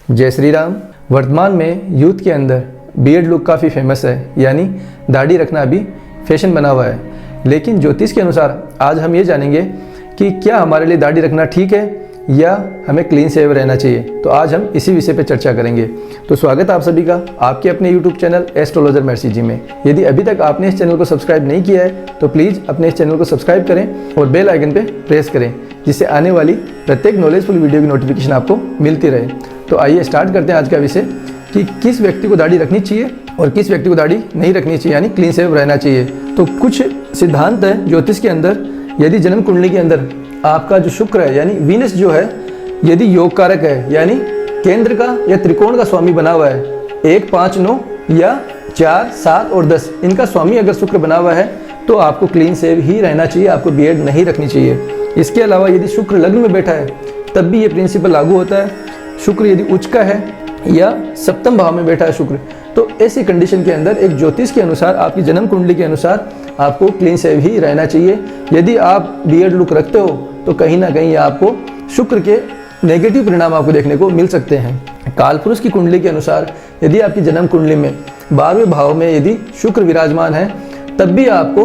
जय श्री राम। वर्तमान में यूथ के अंदर बियर्ड लुक काफ़ी फेमस है, यानी दाढ़ी रखना अभी फैशन बना हुआ है। लेकिन ज्योतिष के अनुसार आज हम ये जानेंगे कि क्या हमारे लिए दाढ़ी रखना ठीक है या हमें क्लीन शेव रहना चाहिए। तो आज हम इसी विषय पे चर्चा करेंगे। तो स्वागत है आप सभी का आपके अपने YouTube चैनल एस्ट्रोलॉजर महर्षि जी में। यदि अभी तक आपने इस चैनल को सब्सक्राइब नहीं किया है तो प्लीज़ अपने इस चैनल को सब्सक्राइब करें और बेल आइकन पे प्रेस करें, जिससे आने वाली प्रत्येक नॉलेजफुल वीडियो की नोटिफिकेशन आपको मिलती रहे। तो आइए स्टार्ट करते हैं आज का विषय कि किस व्यक्ति को दाढ़ी रखनी चाहिए और किस व्यक्ति को दाढ़ी नहीं रखनी चाहिए, यानी क्लीन शेव रहना चाहिए। तो कुछ सिद्धांत है ज्योतिष के अंदर। यदि जन्म कुंडली के अंदर आपका जो शुक्र है यानी वीनस जो है, यदि योग कारक है यानी केंद्र का या त्रिकोण का स्वामी बना हुआ है, 1, 5, 9 या 4, 7 और 10 इनका स्वामी अगर शुक्र बना हुआ है तो आपको क्लीन शेव ही रहना चाहिए, आपको बियर्ड नहीं रखनी चाहिए। इसके अलावा यदि शुक्र लग्न में बैठा है तब भी ये प्रिंसिपल लागू होता है। शुक्र यदि उच्च का है या सप्तम भाव में बैठा है शुक्र, तो ऐसी कंडीशन के अंदर एक ज्योतिष के अनुसार आपकी जन्म कुंडली के अनुसार आपको क्लीन शेव ही रहना चाहिए। यदि आप बियर्ड लुक रखते हो तो कहीं ना कहीं आपको शुक्र के नेगेटिव परिणाम आपको देखने को मिल सकते हैं। कालपुरुष की कुंडली के अनुसार यदि आपकी जन्म कुंडली में 12वें भाव में यदि शुक्र विराजमान है तब भी आपको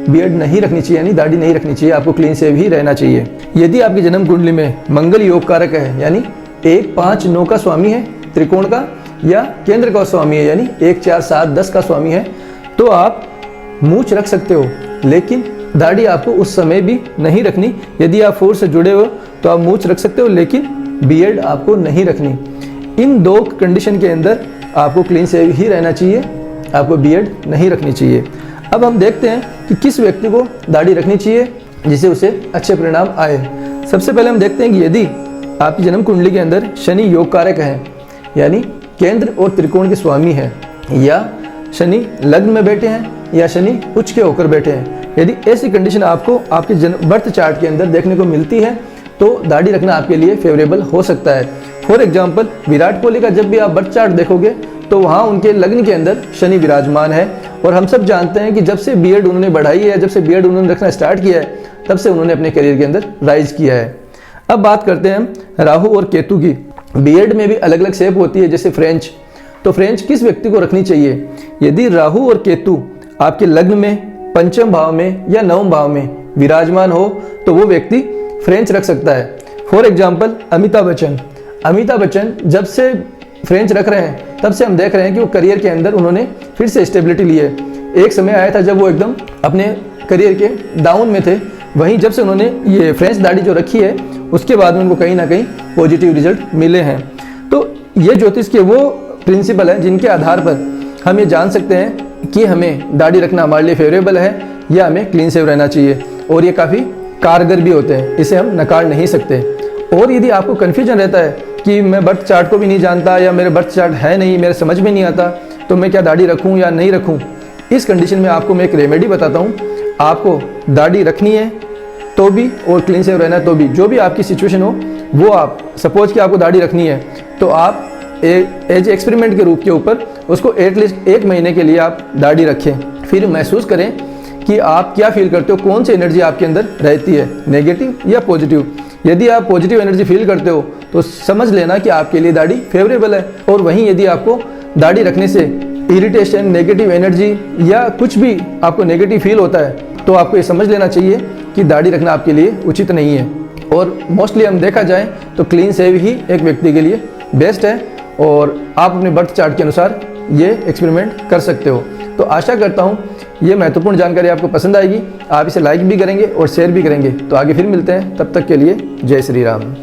बियर्ड नहीं रखनी चाहिए, यानी दाढ़ी नहीं रखनी चाहिए, आपको क्लीन शेव ही रहना चाहिए। यदि आपकी जन्म कुंडली में मंगल योग कारक है यानी 1, 5, 9 का स्वामी है त्रिकोण का, या केंद्र का स्वामी है यानी 1, 4, 7, 10 का स्वामी है, तो आप मूंछ रख सकते हो, लेकिन दाढ़ी आपको उस समय भी नहीं रखनी। यदि आप फोर्स से जुड़े हो तो आप मूंछ रख सकते हो, लेकिन बियर्ड आपको नहीं रखनी। इन दो कंडीशन के अंदर आपको क्लीन शेव ही रहना चाहिए, आपको बियर्ड नहीं रखनी चाहिए। अब हम देखते हैं कि किस व्यक्ति को दाढ़ी रखनी चाहिए जिससे उसे अच्छे परिणाम आए। सबसे पहले हम देखते हैं कि यदि आपकी जन्म कुंडली के अंदर शनि योग कारक है यानी केंद्र और त्रिकोण के स्वामी है, या शनि लग्न में बैठे हैं या शनि उच्च के होकर बैठे हैं, यदि ऐसी कंडीशन आपको आपके बर्थ चार्ट के अंदर देखने को मिलती है तो दाढ़ी रखना आपके लिए फेवरेबल हो सकता है। फॉर एग्जांपल विराट कोहली का जब भी आप बर्थ चार्ट देखोगे तो वहाँ उनके लग्न के अंदर शनि विराजमान है, और हम सब जानते हैं कि जब से बियर्ड उन्होंने बढ़ाई है, जब से बियर्ड उन्होंने रखना स्टार्ट किया है, तब से उन्होंने अपने करियर के अंदर राइज किया है। अब बात करते हैं राहु और केतु की। बियर्ड में भी अलग अलग शेप होती है, जैसे फ्रेंच। तो फ्रेंच किस व्यक्ति को रखनी चाहिए? यदि राहु और केतु आपके लग्न में पंचम भाव में या नवम भाव में विराजमान हो तो वो व्यक्ति फ्रेंच रख सकता है। फॉर एग्जाम्पल अमिताभ बच्चन जब से फ्रेंच रख रहे हैं तब से हम देख रहे हैं कि वो करियर के अंदर उन्होंने फिर से स्टेबिलिटी ली है। एक समय आया था जब वो एकदम अपने करियर के डाउन में थे, वहीं जब से उन्होंने ये फ्रेंच दाढ़ी जो रखी है उसके बाद में उनको कहीं ना कहीं पॉजिटिव रिजल्ट मिले हैं। तो ये ज्योतिष के वो प्रिंसिपल हैं जिनके आधार पर हम ये जान सकते हैं कि हमें दाढ़ी रखना हमारे लिए फेवरेबल है या हमें क्लीन शेव रहना चाहिए, और ये काफ़ी कारगर भी होते हैं, इसे हम नकार नहीं सकते। और यदि आपको कन्फ्यूजन रहता है कि मैं बर्थ चार्ट को भी नहीं जानता या मेरे बर्थ चार्ट है नहीं, मेरे समझ में नहीं आता, तो मैं क्या दाढ़ी रखूं या नहीं रखूं, इस कंडीशन में आपको मैं एक रेमेडी बताता हूं। आपको दाढ़ी रखनी है तो भी और क्लीन शेव रहना है तो भी, जो भी आपकी सिचुएशन हो वो आप सपोज कि आपको दाढ़ी रखनी है तो आप एज एक्सपेरिमेंट के रूप के ऊपर उसको एटलीस्ट 1 महीने के लिए आप दाढ़ी रखें, फिर महसूस करें कि आप क्या फील करते हो, कौन सी एनर्जी आपके अंदर रहती है, नेगेटिव या पॉजिटिव। यदि आप पॉजिटिव एनर्जी फील करते हो तो समझ लेना कि आपके लिए दाढ़ी फेवरेबल है, और वहीं यदि आपको दाढ़ी रखने से इरिटेशन, नेगेटिव एनर्जी या कुछ भी आपको नेगेटिव फील होता है तो आपको ये समझ लेना चाहिए कि दाढ़ी रखना आपके लिए उचित नहीं है। और मोस्टली हम देखा जाए तो क्लीन शेव ही एक व्यक्ति के लिए बेस्ट है, और आप अपने बर्थ चार्ट के अनुसार ये एक्सपेरिमेंट कर सकते हो। तो आशा करता हूँ ये महत्वपूर्ण जानकारी आपको पसंद आएगी, आप इसे लाइक भी करेंगे और शेयर भी करेंगे। तो आगे फिर मिलते हैं, तब तक के लिए जय श्री राम।